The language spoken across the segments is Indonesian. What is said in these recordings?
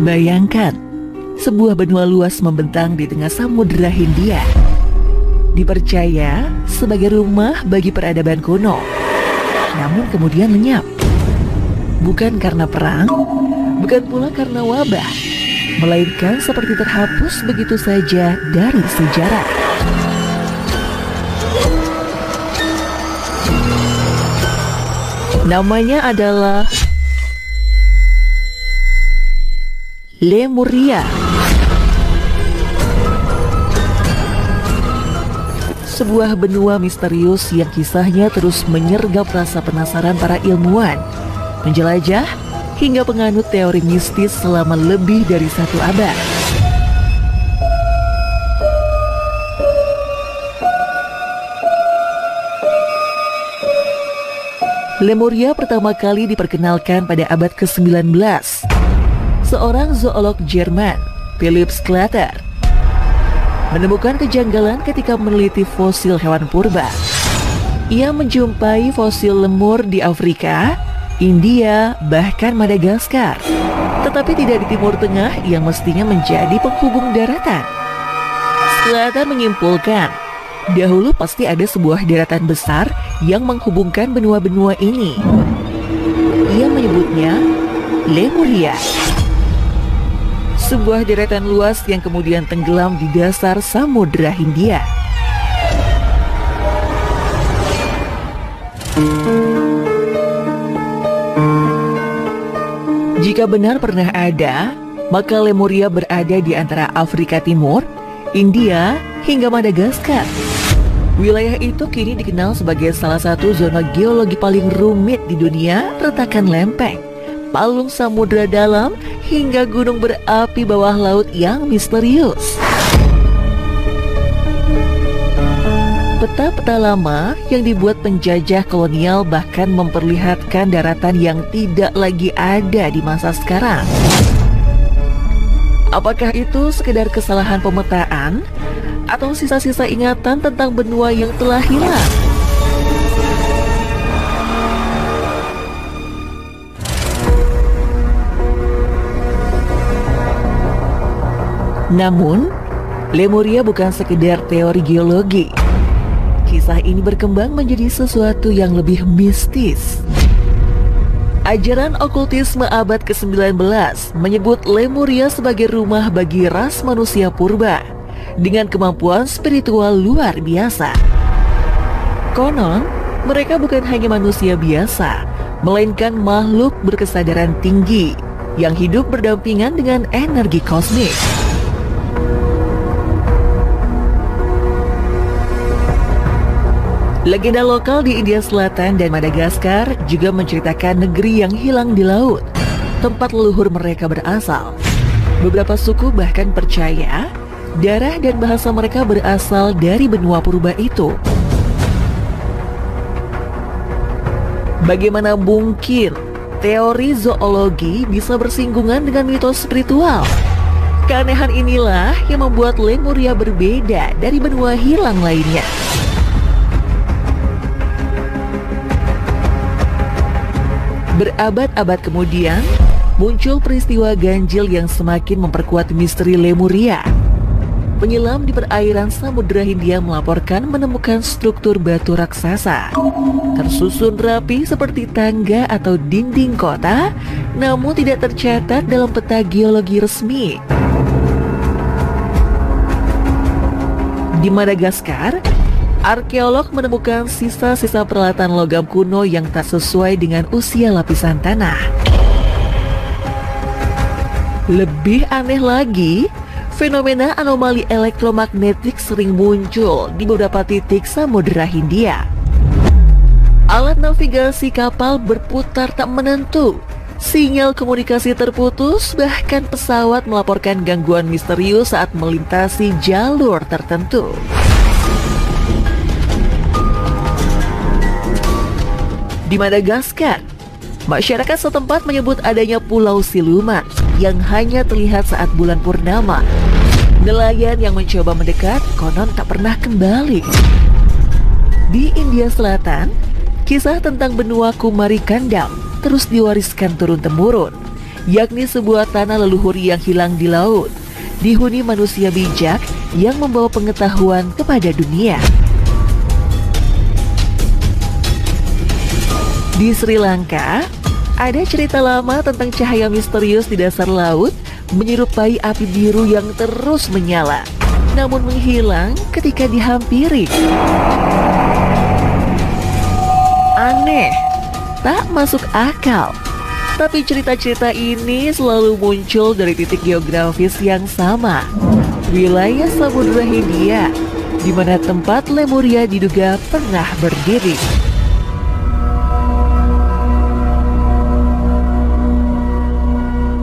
Bayangkan, sebuah benua luas membentang di tengah Samudra Hindia. Dipercaya sebagai rumah bagi peradaban kuno, namun kemudian lenyap. Bukan karena perang, bukan pula karena wabah, melainkan seperti terhapus begitu saja dari sejarah. Namanya adalah Lemuria. Sebuah benua misterius yang kisahnya terus menyergap rasa penasaran para ilmuwan, penjelajah, hingga penganut teori mistis selama lebih dari 1 abad. Lemuria pertama kali diperkenalkan pada abad ke-19. Seorang zoolog Jerman, Philipp Sclater, menemukan kejanggalan ketika meneliti fosil hewan purba. Ia menjumpai fosil lemur di Afrika, India, bahkan Madagaskar, tetapi tidak di Timur Tengah yang mestinya menjadi penghubung daratan. Sclater menyimpulkan, dahulu pasti ada sebuah daratan besar yang menghubungkan benua-benua ini. Ia menyebutnya Lemuria, sebuah daratan luas yang kemudian tenggelam di dasar Samudra Hindia. Jika benar pernah ada, maka Lemuria berada di antara Afrika Timur, India, hingga Madagaskar. Wilayah itu kini dikenal sebagai salah satu zona geologi paling rumit di dunia, retakan lempeng, palung samudra dalam, hingga gunung berapi bawah laut yang misterius. Peta-peta lama yang dibuat penjajah kolonial bahkan memperlihatkan daratan yang tidak lagi ada di masa sekarang. Apakah itu sekedar kesalahan pemetaan atau sisa-sisa ingatan tentang benua yang telah hilang? Namun, Lemuria bukan sekedar teori geologi. Kisah ini berkembang menjadi sesuatu yang lebih mistis. Ajaran okultisme abad ke-19 menyebut Lemuria sebagai rumah bagi ras manusia purba dengan kemampuan spiritual luar biasa. Konon, mereka bukan hanya manusia biasa, melainkan makhluk berkesadaran tinggi yang hidup berdampingan dengan energi kosmik. Legenda lokal di India Selatan dan Madagaskar juga menceritakan negeri yang hilang di laut, tempat leluhur mereka berasal. Beberapa suku bahkan percaya darah dan bahasa mereka berasal dari benua purba itu. Bagaimana mungkin teori zoologi bisa bersinggungan dengan mitos spiritual? Keanehan inilah yang membuat Lemuria berbeda dari benua hilang lainnya. Berabad-abad kemudian, muncul peristiwa ganjil yang semakin memperkuat misteri Lemuria. Penyelam di perairan Samudra Hindia melaporkan menemukan struktur batu raksasa, tersusun rapi seperti tangga atau dinding kota, namun tidak tercatat dalam peta geologi resmi. Di Madagaskar, arkeolog menemukan sisa-sisa peralatan logam kuno yang tak sesuai dengan usia lapisan tanah. Lebih aneh lagi, fenomena anomali elektromagnetik sering muncul di beberapa titik Samudra Hindia. Alat navigasi kapal berputar tak menentu, sinyal komunikasi terputus, bahkan pesawat melaporkan gangguan misterius saat melintasi jalur tertentu. Di Madagaskar, masyarakat setempat menyebut adanya pulau siluman yang hanya terlihat saat bulan purnama. Nelayan yang mencoba mendekat konon tak pernah kembali. Di India Selatan, kisah tentang benua Kumari Kandam terus diwariskan turun-temurun, yakni sebuah tanah leluhur yang hilang di laut, dihuni manusia bijak yang membawa pengetahuan kepada dunia. Di Sri Lanka, ada cerita lama tentang cahaya misterius di dasar laut menyerupai api biru yang terus menyala, namun menghilang ketika dihampiri. Aneh, tak masuk akal. Tapi cerita-cerita ini selalu muncul dari titik geografis yang sama, wilayah Samudra Hindia, di mana tempat Lemuria diduga pernah berdiri.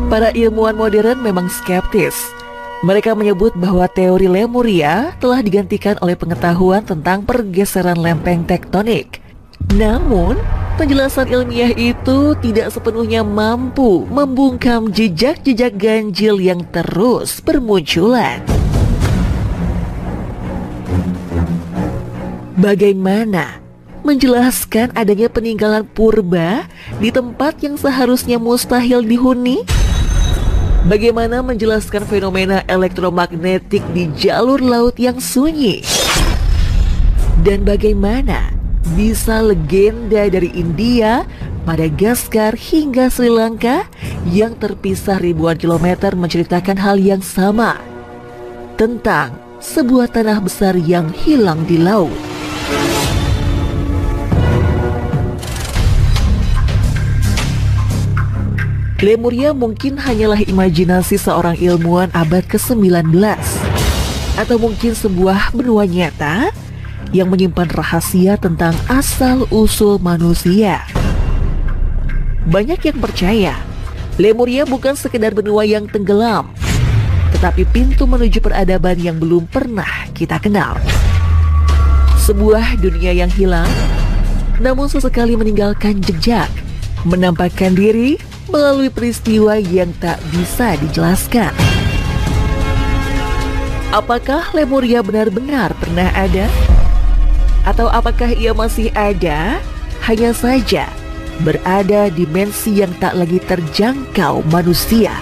Para ilmuwan modern memang skeptis. Mereka menyebut bahwa teori Lemuria telah digantikan oleh pengetahuan tentang pergeseran lempeng tektonik. Namun, penjelasan ilmiah itu tidak sepenuhnya mampu membungkam jejak-jejak ganjil yang terus bermunculan. Bagaimana menjelaskan adanya peninggalan purba di tempat yang seharusnya mustahil dihuni? Bagaimana menjelaskan fenomena elektromagnetik di jalur laut yang sunyi? Dan bagaimana bisa legenda dari India, Madagaskar hingga Sri Lanka yang terpisah ribuan kilometer menceritakan hal yang sama tentang sebuah tanah besar yang hilang di laut? Lemuria mungkin hanyalah imajinasi seorang ilmuwan abad ke-19, atau mungkin sebuah benua nyata yang menyimpan rahasia tentang asal-usul manusia. Banyak yang percaya Lemuria bukan sekedar benua yang tenggelam, tetapi pintu menuju peradaban yang belum pernah kita kenal. Sebuah dunia yang hilang, namun sesekali meninggalkan jejak, menampakkan diri melalui peristiwa yang tak bisa dijelaskan. Apakah Lemuria benar-benar pernah ada? Atau apakah ia masih ada, hanya saja berada di dimensi yang tak lagi terjangkau manusia?